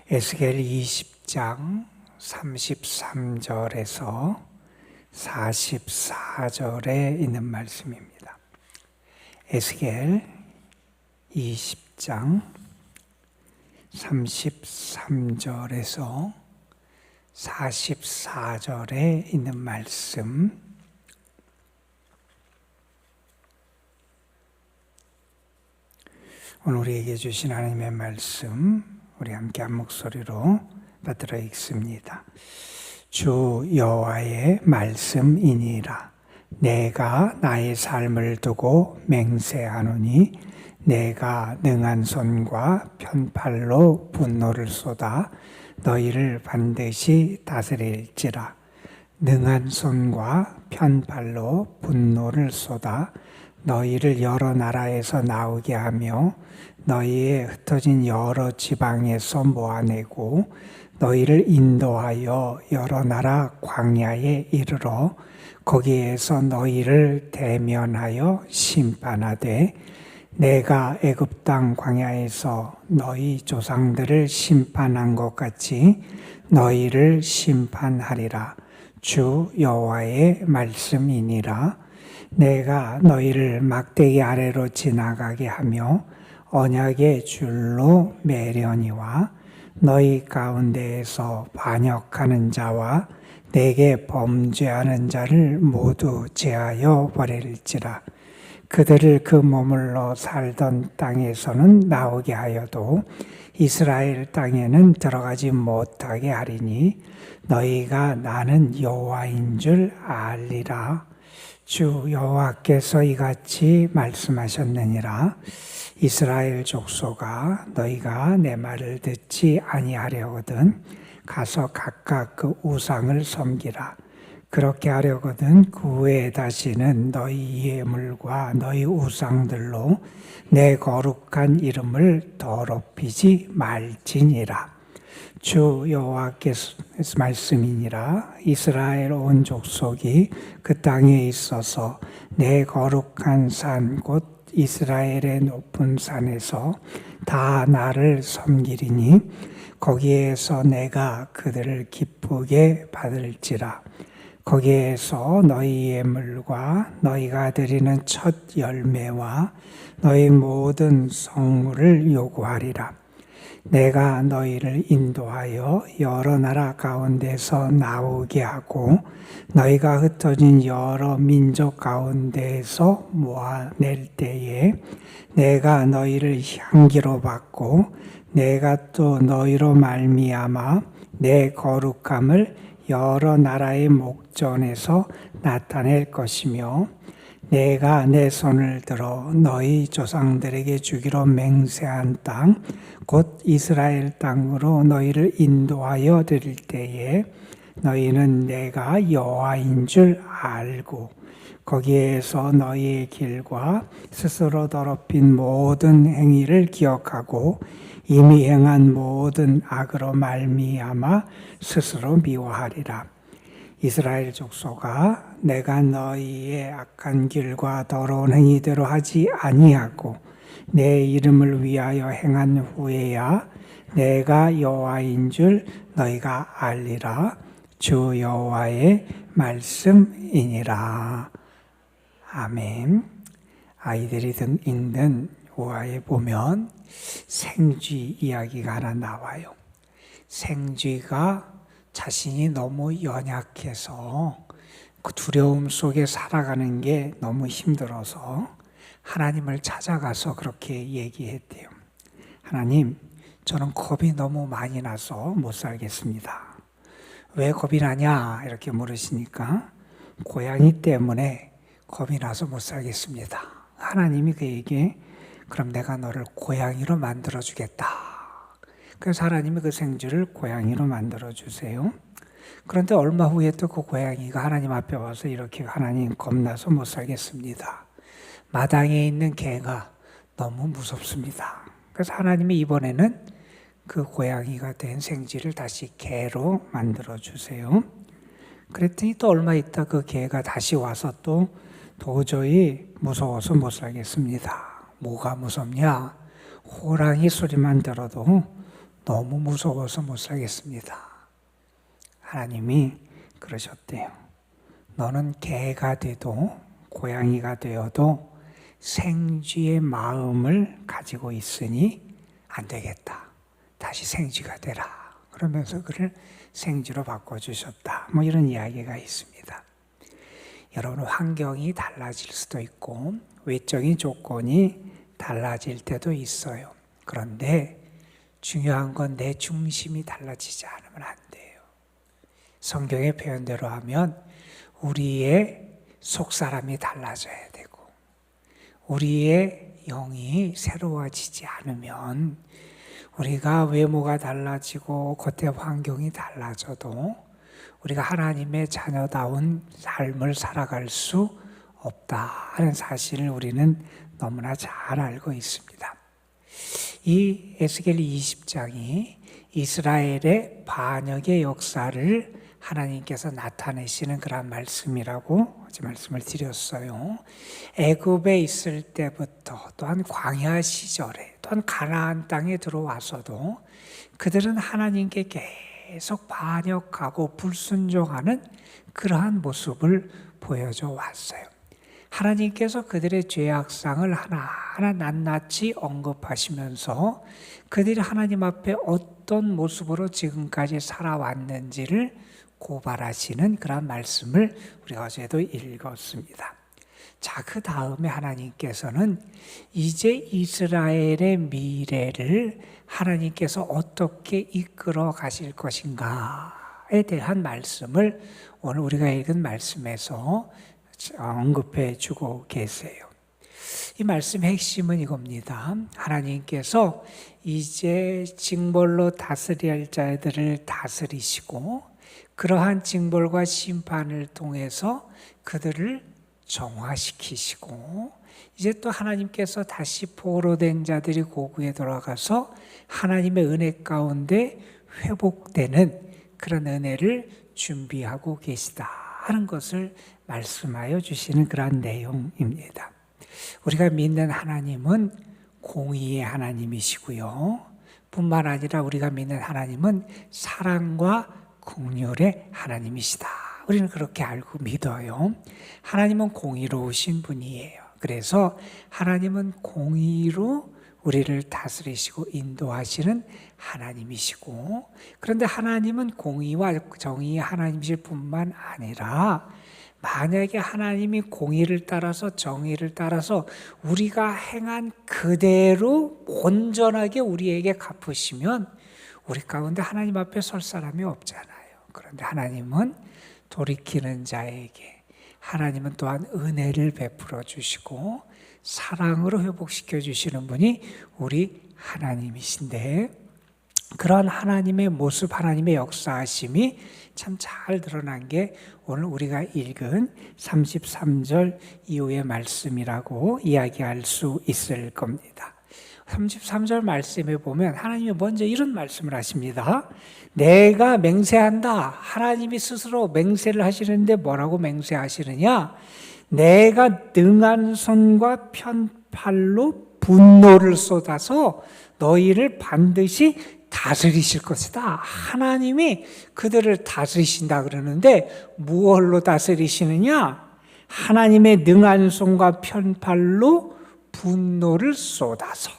에스겔 20장 33절에서 44절에 있는 말씀입니다. 에스겔 20장 33절에서 44절에 있는 말씀, 오늘 우리에게 주신 하나님의 말씀 우리 함께 한 목소리로 받들어 읽습니다. 주 여호와의 말씀이니라. 내가 나의 삶을 두고 맹세하노니 내가 능한 손과 편팔로 분노를 쏟아 너희를 반드시 다스릴지라. 능한 손과 편팔로 분노를 쏟아 너희를 여러 나라에서 나오게 하며 너희의 흩어진 여러 지방에서 모아내고 너희를 인도하여 여러 나라 광야에 이르러 거기에서 너희를 대면하여 심판하되 내가 애굽 땅 광야에서 너희 조상들을 심판한 것 같이 너희를 심판하리라. 주 여호와의 말씀이니라. 내가 너희를 막대기 아래로 지나가게 하며 언약의 줄로 매려니와 너희 가운데에서 반역하는 자와 내게 범죄하는 자를 모두 제하여 버릴지라. 그들을 그 머물러 살던 땅에서는 나오게 하여도 이스라엘 땅에는 들어가지 못하게 하리니 너희가 나는 여호와인 줄 알리라. 주 여호와께서 이같이 말씀하셨느니라. 이스라엘 족속아, 너희가 내 말을 듣지 아니하려거든 가서 각각 그 우상을 섬기라. 그렇게 하려거든 그 후에 다시는 너희 예물과 너희 우상들로 내 거룩한 이름을 더럽히지 말지니라. 주 여호와께서 말씀이니라. 이스라엘 온 족속이 그 땅에 있어서 내 거룩한 산 곧 이스라엘의 높은 산에서 다 나를 섬기리니 거기에서 내가 그들을 기쁘게 받을지라. 거기에서 너희 예물과 너희가 드리는 첫 열매와 너희 모든 성물을 요구하리라. 내가 너희를 인도하여 여러 나라 가운데서 나오게 하고 너희가 흩어진 여러 민족 가운데에서 모아낼 때에 내가 너희를 향기로 받고 내가 또 너희로 말미암아 내 거룩함을 여러 나라의 목전에서 나타낼 것이며 내가 내 손을 들어 너희 조상들에게 주기로 맹세한 땅 곧 이스라엘 땅으로 너희를 인도하여 드릴 때에 너희는 내가 여호와인 줄 알고 거기에서 너희의 길과 스스로 더럽힌 모든 행위를 기억하고 이미 행한 모든 악으로 말미암아 스스로 미워하리라. 이스라엘 족속아, 내가 너희의 악한 길과 더러운 행위대로 하지 아니하고 내 이름을 위하여 행한 후에야 내가 여호와인 줄 너희가 알리라. 주 여호와의 말씀이니라. 아멘. 아이들이 읽는 우화에 보면 생쥐 이야기가 하나 나와요. 생쥐가 자신이 너무 연약해서 그 두려움 속에 살아가는 게 너무 힘들어서 하나님을 찾아가서 그렇게 얘기했대요. 하나님, 저는 겁이 너무 많이 나서 못 살겠습니다. 왜 겁이 나냐? 이렇게 물으시니까 고양이 때문에 겁이 나서 못 살겠습니다. 하나님이 그에게 그럼 내가 너를 고양이로 만들어주겠다. 그래서 하나님이 그 생쥐를 고양이로 만들어주세요. 그런데 얼마 후에 또 그 고양이가 하나님 앞에 와서 이렇게 하나님 겁나서 못 살겠습니다. 마당에 있는 개가 너무 무섭습니다. 그래서 하나님이 이번에는 그 고양이가 된 생쥐를 다시 개로 만들어주세요. 그랬더니 또 얼마 있다 그 개가 다시 와서 또 도저히 무서워서 못 살겠습니다. 뭐가 무섭냐? 호랑이 소리만 들어도 너무 무서워서 못 살겠습니다. 하나님이 그러셨대요. 너는 개가 돼도 고양이가 되어도 생쥐의 마음을 가지고 있으니 안 되겠다. 다시 생쥐가 되라. 그러면서 그를 생쥐로 바꿔주셨다. 뭐 이런 이야기가 있습니다. 여러분, 환경이 달라질 수도 있고 외적인 조건이 달라질 때도 있어요. 그런데 중요한 건 내 중심이 달라지지 않으면 안 돼요. 성경의 표현대로 하면 우리의 속사람이 달라져야 되고 우리의 영이 새로워지지 않으면 우리가 외모가 달라지고 겉의 환경이 달라져도 우리가 하나님의 자녀다운 삶을 살아갈 수 없다 하는 사실을 우리는 너무나 잘 알고 있습니다. 이 에스겔 20장이 이스라엘의 반역의 역사를 하나님께서 나타내시는 그런 말씀이라고 어제 말씀을 드렸어요. 애굽에 있을 때부터 또한 광야 시절에 또한 가나안 땅에 들어와서도 그들은 하나님께 계속 반역하고 불순종하는 그러한 모습을 보여줘 왔어요. 하나님께서 그들의 죄악상을 하나하나 낱낱이 언급하시면서 그들이 하나님 앞에 어떤 모습으로 지금까지 살아왔는지를 고발하시는 그런 말씀을 우리가 어제도 읽었습니다. 자, 그 다음에 하나님께서는 이제 이스라엘의 미래를 하나님께서 어떻게 이끌어 가실 것인가에 대한 말씀을 오늘 우리가 읽은 말씀에서 언급해 주고 계세요. 이 말씀의 핵심은 이겁니다. 하나님께서 이제 징벌로 다스릴 자들을 다스리시고 그러한 징벌과 심판을 통해서 그들을 정화시키시고 이제 또 하나님께서 다시 포로된 자들이 고국에 돌아가서 하나님의 은혜 가운데 회복되는 그런 은혜를 준비하고 계시다 하는 것을 말씀하여 주시는 그런 내용입니다. 우리가 믿는 하나님은 공의의 하나님이시고요. 뿐만 아니라 우리가 믿는 하나님은 사랑과 긍휼의 하나님이시다. 우리는 그렇게 알고 믿어요. 하나님은 공의로우신 분이에요. 그래서 하나님은 공의로 우리를 다스리시고 인도하시는 하나님이시고, 그런데 하나님은 공의와 정의의 하나님이실 뿐만 아니라 만약에 하나님이 공의를 따라서 정의를 따라서 우리가 행한 그대로 온전하게 우리에게 갚으시면 우리 가운데 하나님 앞에 설 사람이 없잖아요. 그런데 하나님은 돌이키는 자에게 하나님은 또한 은혜를 베풀어 주시고 사랑으로 회복시켜 주시는 분이 우리 하나님이신데, 그런 하나님의 모습, 하나님의 역사하심이 참 잘 드러난 게 오늘 우리가 읽은 33절 이후의 말씀이라고 이야기할 수 있을 겁니다. 33절 말씀에 보면 하나님이 먼저 이런 말씀을 하십니다. 내가 맹세한다. 하나님이 스스로 맹세를 하시는데 뭐라고 맹세하시느냐? 내가 능한 손과 편팔로 분노를 쏟아서 너희를 반드시 다스리실 것이다. 하나님이 그들을 다스리신다 그러는데 무엇로 다스리시느냐? 하나님의 능한 손과 편팔로 분노를 쏟아서.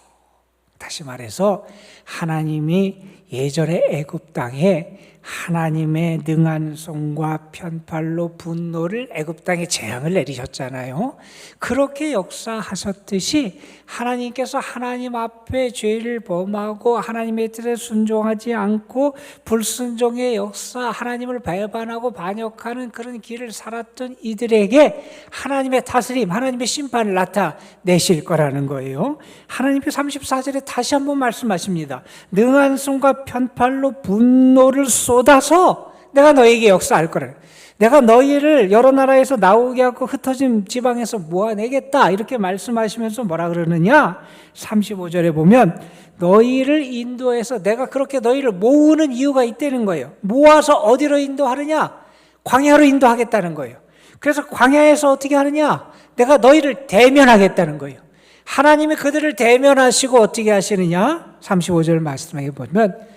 다시 말해서 하나님이 예전에 애굽 땅에 하나님의 능한 손과 편팔로 분노를 애굽 땅에 재앙을 내리셨잖아요. 그렇게 역사하셨듯이 하나님께서 하나님 앞에 죄를 범하고 하나님의 뜻에 순종하지 않고 불순종의 역사, 하나님을 배반하고 반역하는 그런 길을 살았던 이들에게 하나님의 다스림, 하나님의 심판을 나타내실 거라는 거예요. 하나님께서 34절에 다시 한번 말씀하십니다. 능한 손과 편팔로 분노를 쏟아서 내가 너에게 역사할 거라. 내가 너희를 여러 나라에서 나오게 하고 흩어진 지방에서 모아내겠다. 이렇게 말씀하시면서 뭐라 그러느냐? 35절에 보면 너희를 인도해서 내가 그렇게 너희를 모으는 이유가 있다는 거예요. 모아서 어디로 인도하느냐? 광야로 인도하겠다는 거예요. 그래서 광야에서 어떻게 하느냐? 내가 너희를 대면하겠다는 거예요. 하나님이 그들을 대면하시고 어떻게 하시느냐? 35절 말씀에 보면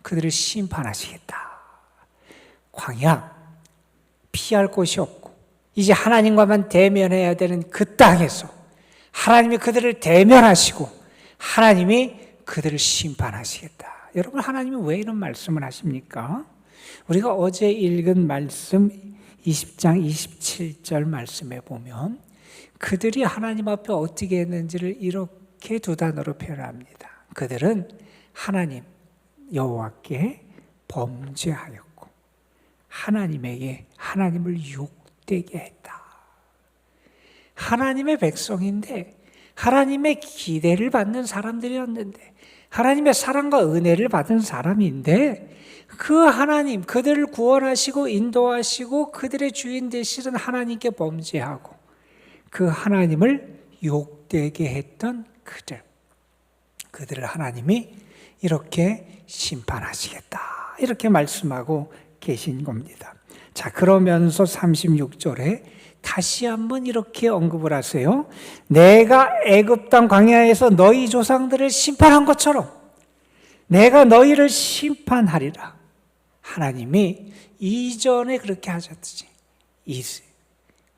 그들을 심판하시겠다. 광야, 피할 곳이 없고 이제 하나님과만 대면해야 되는 그 땅에서 하나님이 그들을 대면하시고 하나님이 그들을 심판하시겠다. 여러분, 하나님이 왜 이런 말씀을 하십니까? 우리가 어제 읽은 말씀 20장 27절 말씀에 보면 그들이 하나님 앞에 어떻게 했는지를 이렇게 두 단어로 표현합니다. 그들은 하나님 여호와께 범죄하였고 하나님에게 하나님을 욕되게 했다. 하나님의 백성인데 하나님의 기대를 받는 사람들이었는데 하나님의 사랑과 은혜를 받은 사람인데 그 하나님, 그들을 구원하시고 인도하시고 그들의 주인 되시는 하나님께 범죄하고 그 하나님을 욕되게 했던 그들을 하나님이 이렇게 심판하시겠다. 이렇게 말씀하고 계신 겁니다. 자, 그러면서 36절에 다시 한번 이렇게 언급을 하세요. 내가 애굽 땅 광야에서 너희 조상들을 심판한 것처럼 내가 너희를 심판하리라. 하나님이 이전에 그렇게 하셨지.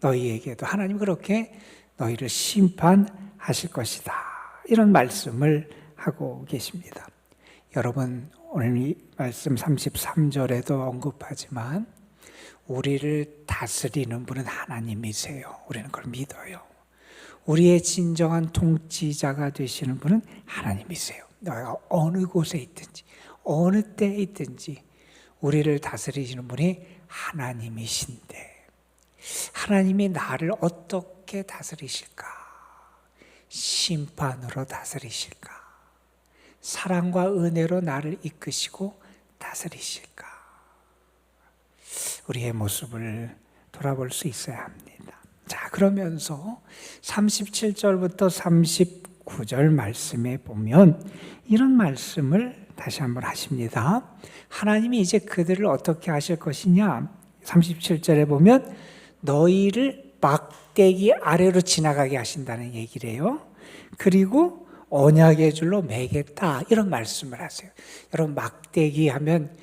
너희에게도 하나님 그렇게 너희를 심판하실 것이다. 이런 말씀을 하고 계십니다. 여러분, 오늘 이 말씀 33절에도 언급하지만 우리를 다스리는 분은 하나님이세요. 우리는 그걸 믿어요. 우리의 진정한 통치자가 되시는 분은 하나님이세요. 너희가 어느 곳에 있든지 어느 때에 있든지 우리를 다스리시는 분이 하나님이신데 하나님이 나를 어떻게 다스리실까? 심판으로 다스리실까? 사랑과 은혜로 나를 이끄시고 다스리실까? 우리의 모습을 돌아볼 수 있어야 합니다. 자, 그러면서 37절부터 39절 말씀에 보면 이런 말씀을 다시 한번 하십니다. 하나님이 이제 그들을 어떻게 하실 것이냐? 37절에 보면 너희를 막대기 아래로 지나가게 하신다는 얘기를 해요. 그리고 언약의 줄로 매겠다, 이런 말씀을 하세요. 여러분, 막대기 하면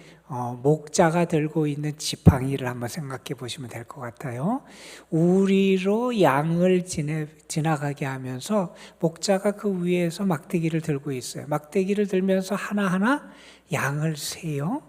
목자가 들고 있는 지팡이를 한번 생각해 보시면 될 것 같아요. 우리로 양을 지나가게 하면서 목자가 그 위에서 막대기를 들고 있어요. 막대기를 들면서 하나하나 양을 세요.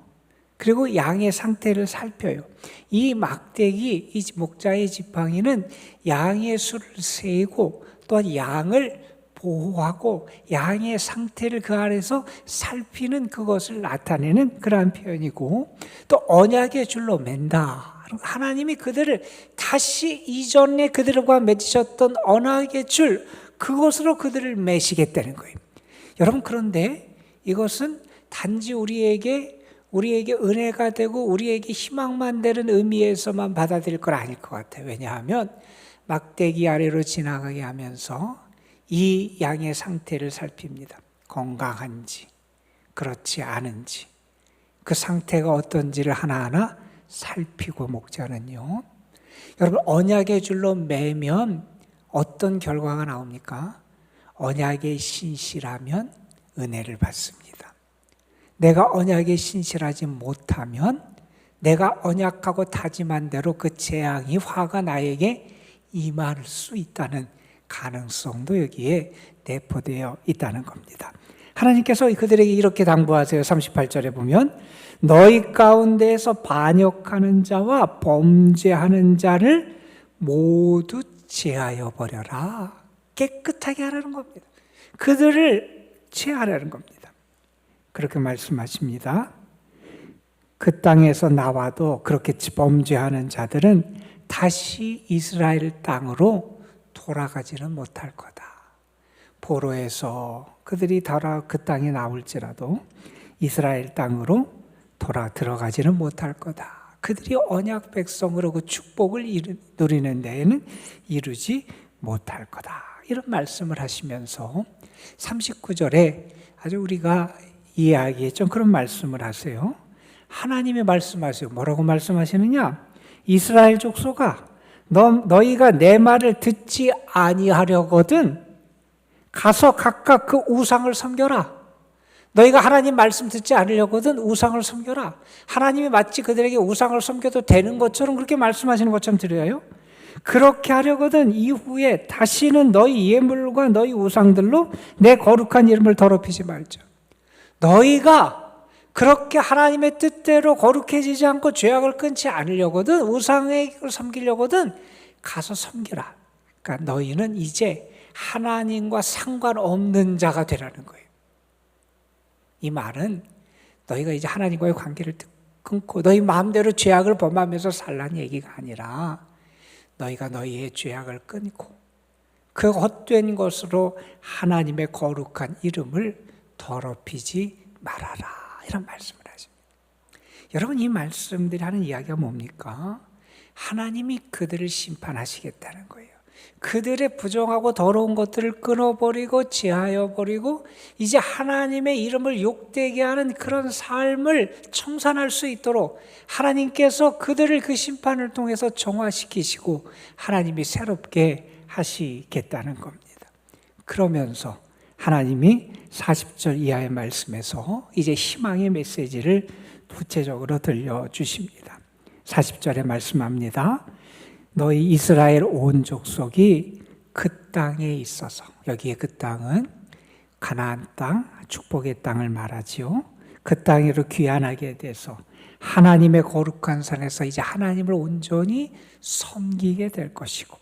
그리고 양의 상태를 살펴요. 이 막대기, 이 목자의 지팡이는 양의 수를 세고 또한 양을 보호하고 양의 상태를 그 안에서 살피는 그것을 나타내는 그러한 표현이고, 또 언약의 줄로 맨다. 하나님이 그들을 다시 이전에 그들과 맺으셨던 언약의 줄, 그것으로 그들을 매시겠다는 거예요. 여러분, 그런데 이것은 단지 우리에게 은혜가 되고 우리에게 희망만 되는 의미에서만 받아들일 건 아닐 것 같아요. 왜냐하면 막대기 아래로 지나가게 하면서 이 양의 상태를 살핍니다. 건강한지 그렇지 않은지 그 상태가 어떤지를 하나하나 살피고 목자는요. 여러분, 언약의 줄로 매면 어떤 결과가 나옵니까? 언약에 신실하면 은혜를 받습니다. 내가 언약에 신실하지 못하면 내가 언약하고 다짐한 대로 그 재앙이, 화가 나에게 임할 수 있다는 가능성도 여기에 내포되어 있다는 겁니다. 하나님께서 그들에게 이렇게 당부하세요. 38절에 보면 너희 가운데에서 반역하는 자와 범죄하는 자를 모두 제하여 버려라. 깨끗하게 하라는 겁니다. 그들을 제하라는 겁니다. 그렇게 말씀하십니다. 그 땅에서 나와도 그렇게 범죄하는 자들은 다시 이스라엘 땅으로 돌아가지는 못할 거다. 포로에서 그들이 그 땅에 나올지라도 이스라엘 땅으로 들어가지는 못할 거다. 그들이 언약 백성으로 그 축복을 누리는 데에는 이루지 못할 거다. 이런 말씀을 하시면서 39절에 아주 우리가 이해하기에 좀 그런 말씀을 하세요. 하나님이 말씀하세요. 뭐라고 말씀하시느냐? 이스라엘 족속아, 너희가 내 말을 듣지 아니하려거든 가서 각각 그 우상을 섬겨라. 너희가 하나님 말씀 듣지 않으려거든 우상을 섬겨라. 하나님이 마치 그들에게 우상을 섬겨도 되는 것처럼 그렇게 말씀하시는 것처럼 들려요. 그렇게 하려거든 이후에 다시는 너희 예물과 너희 우상들로 내 거룩한 이름을 더럽히지 말자. 너희가 그렇게 하나님의 뜻대로 거룩해지지 않고 죄악을 끊지 않으려거든 우상을 섬기려거든 가서 섬기라. 그러니까 너희는 이제 하나님과 상관없는 자가 되라는 거예요. 이 말은 너희가 이제 하나님과의 관계를 끊고 너희 마음대로 죄악을 범하면서 살라는 얘기가 아니라 너희가 너희의 죄악을 끊고 그 헛된 것으로 하나님의 거룩한 이름을 더럽히지 말아라. 이런 말씀을 하십니다. 여러분, 이 말씀들이 하는 이야기가 뭡니까? 하나님이 그들을 심판하시겠다는 거예요. 그들의 부정하고 더러운 것들을 끊어버리고 제하여버리고 이제 하나님의 이름을 욕되게 하는 그런 삶을 청산할 수 있도록 하나님께서 그들을 그 심판을 통해서 정화시키시고 하나님이 새롭게 하시겠다는 겁니다. 그러면서 하나님이 40절 이하의 말씀에서 이제 희망의 메시지를 구체적으로 들려주십니다. 40절에 말씀합니다. 너희 이스라엘 온 족속이 그 땅에 있어서, 여기에 그 땅은 가나안 땅, 축복의 땅을 말하지요. 그 땅으로 귀환하게 돼서 하나님의 거룩한 산에서 이제 하나님을 온전히 섬기게 될 것이고,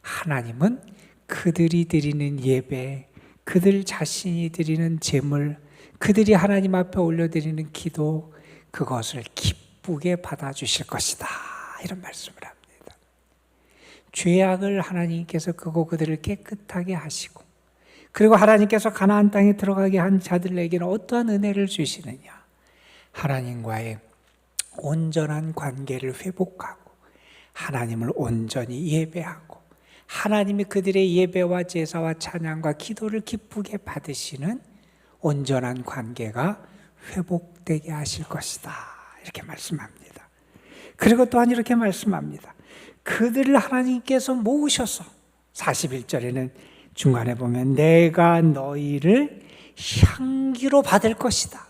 하나님은 그들이 드리는 예배, 그들 자신이 드리는 제물, 그들이 하나님 앞에 올려드리는 기도, 그것을 기쁘게 받아주실 것이다. 이런 말씀을 합니다. 죄악을 하나님께서 끄고 그들을 깨끗하게 하시고, 그리고 하나님께서 가나안 땅에 들어가게 한 자들에게는 어떠한 은혜를 주시느냐? 하나님과의 온전한 관계를 회복하고 하나님을 온전히 예배하고 하나님이 그들의 예배와 제사와 찬양과 기도를 기쁘게 받으시는 온전한 관계가 회복되게 하실 것이다. 이렇게 말씀합니다. 그리고 또한 이렇게 말씀합니다. 그들을 하나님께서 모으셔서 41절에는 중간에 보면 내가 너희를 향기로 받을 것이다.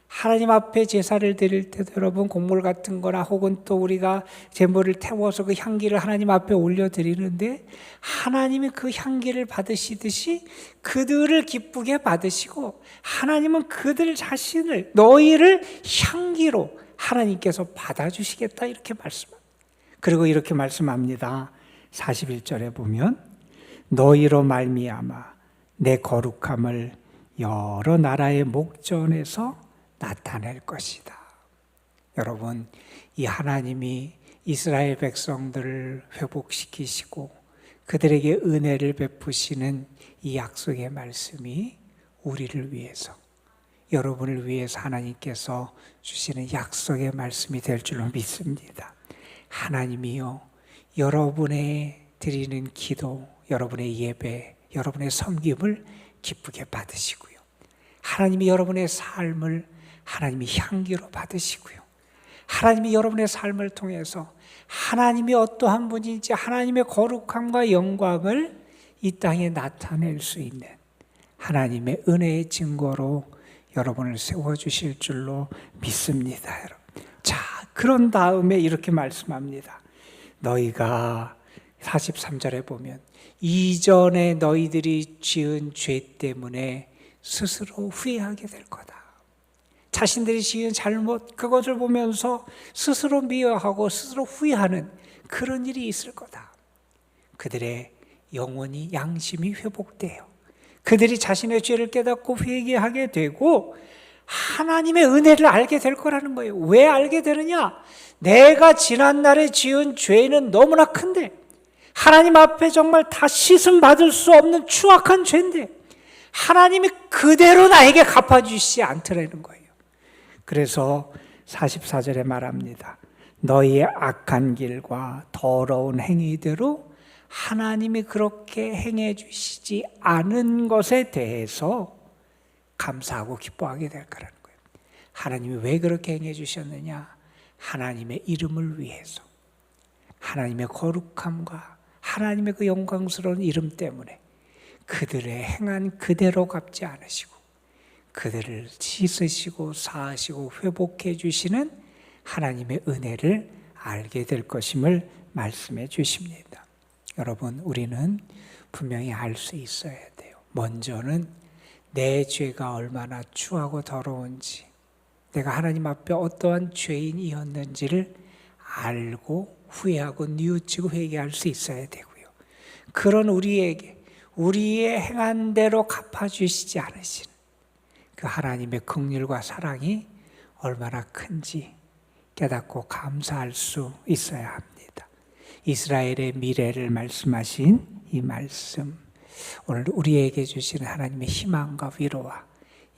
하나님 앞에 제사를 드릴 때도 여러분 곡물 같은 거나 혹은 또 우리가 제물을 태워서 그 향기를 하나님 앞에 올려드리는데 하나님이 그 향기를 받으시듯이 그들을 기쁘게 받으시고 하나님은 그들 자신을 너희를 향기로 하나님께서 받아주시겠다 이렇게 말씀합니다. 그리고 이렇게 말씀합니다. 41절에 보면 너희로 말미암아 내 거룩함을 여러 나라의 목전에서 나타낼 것이다. 여러분, 이 하나님이 이스라엘 백성들을 회복시키시고 그들에게 은혜를 베푸시는 이 약속의 말씀이 우리를 위해서, 여러분을 위해서 하나님께서 주시는 약속의 말씀이 될 줄로 믿습니다. 하나님이요, 여러분의 드리는 기도, 여러분의 예배, 여러분의 섬김을 기쁘게 받으시고요. 하나님이 여러분의 삶을 하나님이 향기로 받으시고요. 하나님이 여러분의 삶을 통해서 하나님이 어떠한 분인지 하나님의 거룩함과 영광을 이 땅에 나타낼 수 있는 하나님의 은혜의 증거로 여러분을 세워주실 줄로 믿습니다. 여러분. 자, 그런 다음에 이렇게 말씀합니다. 너희가 43절에 보면 이전에 너희들이 지은 죄 때문에 스스로 후회하게 될 거다. 자신들이 지은 잘못, 그것을 보면서 스스로 미워하고 스스로 후회하는 그런 일이 있을 거다. 그들의 영혼이, 양심이 회복돼요. 그들이 자신의 죄를 깨닫고 회개하게 되고 하나님의 은혜를 알게 될 거라는 거예요. 왜 알게 되느냐? 내가 지난날에 지은 죄는 너무나 큰데 하나님 앞에 정말 다 씻음 받을 수 없는 추악한 죄인데 하나님이 그대로 나에게 갚아주시지 않더라는 거예요. 그래서 44절에 말합니다. 너희의 악한 길과 더러운 행위대로 하나님이 그렇게 행해 주시지 않은 것에 대해서 감사하고 기뻐하게 될 거라는 거예요. 하나님이 왜 그렇게 행해 주셨느냐? 하나님의 이름을 위해서, 하나님의 거룩함과 하나님의 그 영광스러운 이름 때문에 그들의 행한 그대로 갚지 않으시고 그들을 씻으시고 사하시고 회복해 주시는 하나님의 은혜를 알게 될 것임을 말씀해 주십니다. 여러분, 우리는 분명히 알 수 있어야 돼요. 먼저는 내 죄가 얼마나 추하고 더러운지, 내가 하나님 앞에 어떠한 죄인이었는지를 알고 후회하고 뉘우치고 회개할 수 있어야 되고요. 그런 우리에게 우리의 행한 대로 갚아주시지 않으신 그 하나님의 긍휼과 사랑이 얼마나 큰지 깨닫고 감사할 수 있어야 합니다. 이스라엘의 미래를 말씀하신 이 말씀, 오늘 우리에게 주시는 하나님의 희망과 위로와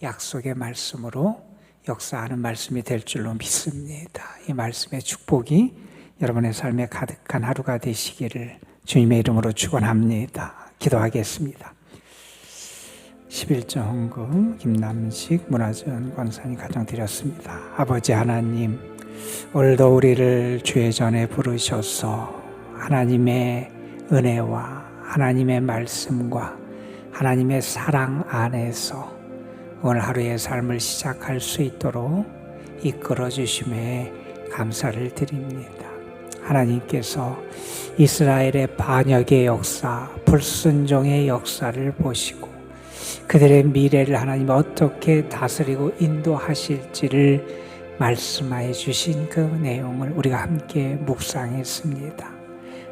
약속의 말씀으로 역사하는 말씀이 될 줄로 믿습니다. 이 말씀의 축복이 여러분의 삶에 가득한 하루가 되시기를 주님의 이름으로 축원합니다. 기도하겠습니다. 11조 헌금 김남식 문화전 권사님 가정 드렸습니다. 아버지 하나님, 오늘도 우리를 주의 전에 부르셔서 하나님의 은혜와 하나님의 말씀과 하나님의 사랑 안에서 오늘 하루의 삶을 시작할 수 있도록 이끌어 주심에 감사를 드립니다. 하나님께서 이스라엘의 반역의 역사, 불순종의 역사를 보시고 그들의 미래를 하나님 어떻게 다스리고 인도하실지를 말씀하여 주신 그 내용을 우리가 함께 묵상했습니다.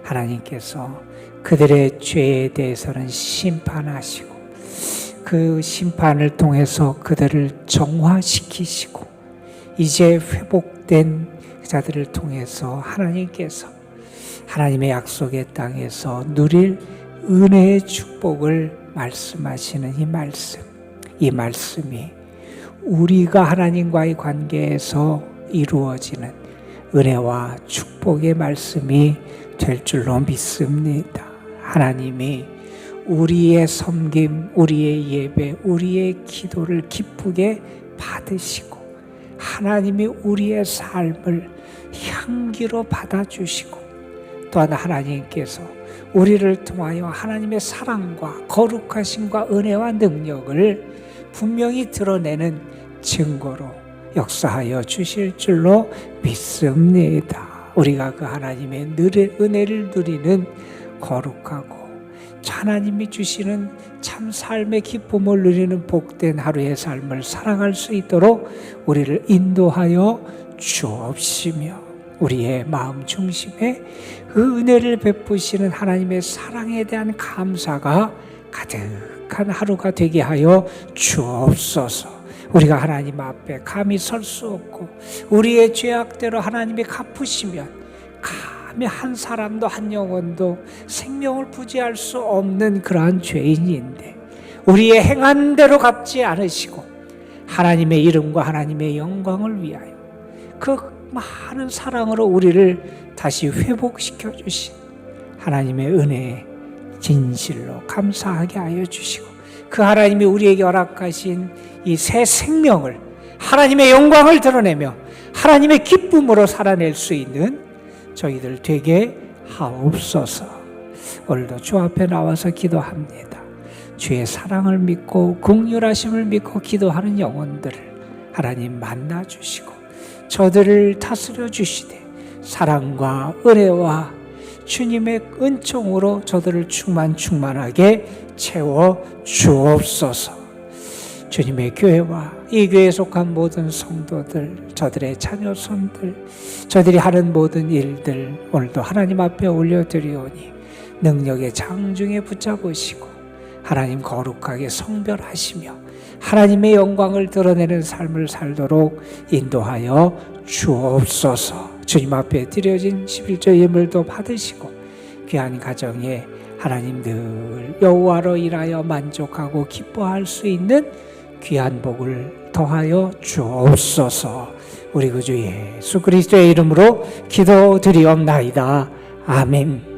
하나님께서 그들의 죄에 대해서는 심판하시고 그 심판을 통해서 그들을 정화시키시고 이제 회복된 자들을 통해서 하나님께서 하나님의 약속의 땅에서 누릴 은혜의 축복을 말씀하시는 이 말씀이 우리가 하나님과의 관계에서 이루어지는 은혜와 축복의 말씀이 될 줄로 믿습니다. 하나님이 우리의 섬김, 우리의 예배, 우리의 기도를 기쁘게 받으시고 하나님이 우리의 삶을 향기로 받아주시고 또한 하나님께서 우리를 통하여 하나님의 사랑과 거룩하심과 은혜와 능력을 분명히 드러내는 증거로 역사하여 주실 줄로 믿습니다. 우리가 그 하나님의 은혜를 누리는 거룩하고 하나님이 주시는 참 삶의 기쁨을 누리는 복된 하루의 삶을 살아갈 수 있도록 우리를 인도하여 주옵시며 우리의 마음 중심에 그 은혜를 베푸시는 하나님의 사랑에 대한 감사가 가득한 하루가 되게 하여 주옵소서. 우리가 하나님 앞에 감히 설 수 없고 우리의 죄악대로 하나님이 갚으시면 감히 한 사람도 한 영혼도 생명을 부지할 수 없는 그러한 죄인인데 우리의 행한 대로 갚지 않으시고 하나님의 이름과 하나님의 영광을 위하여 그 많은 사랑으로 우리를 다시 회복시켜 주신 하나님의 은혜에 진실로 감사하게 하여 주시고 그 하나님이 우리에게 허락하신 이 새 생명을 하나님의 영광을 드러내며 하나님의 기쁨으로 살아낼 수 있는 저희들 되게 하옵소서. 오늘도 주 앞에 나와서 기도합니다. 주의 사랑을 믿고 긍휼하심을 믿고 기도하는 영혼들을 하나님 만나 주시고 저들을 다스려 주시되 사랑과 은혜와 주님의 은총으로 저들을 충만하게 채워 주옵소서. 주님의 교회와 이 교회에 속한 모든 성도들, 저들의 자녀손들, 저들이 하는 모든 일들 오늘도 하나님 앞에 올려드리오니 능력의 장중에 붙잡으시고 하나님 거룩하게 성별하시며 하나님의 영광을 드러내는 삶을 살도록 인도하여 주옵소서. 주님 앞에 드려진 11조 예물도 받으시고 귀한 가정에 하나님 늘 여호와로 일하여 만족하고 기뻐할 수 있는 귀한 복을 더하여 주옵소서. 우리 구주 예수 그리스도의 이름으로 기도드리옵나이다. 아멘.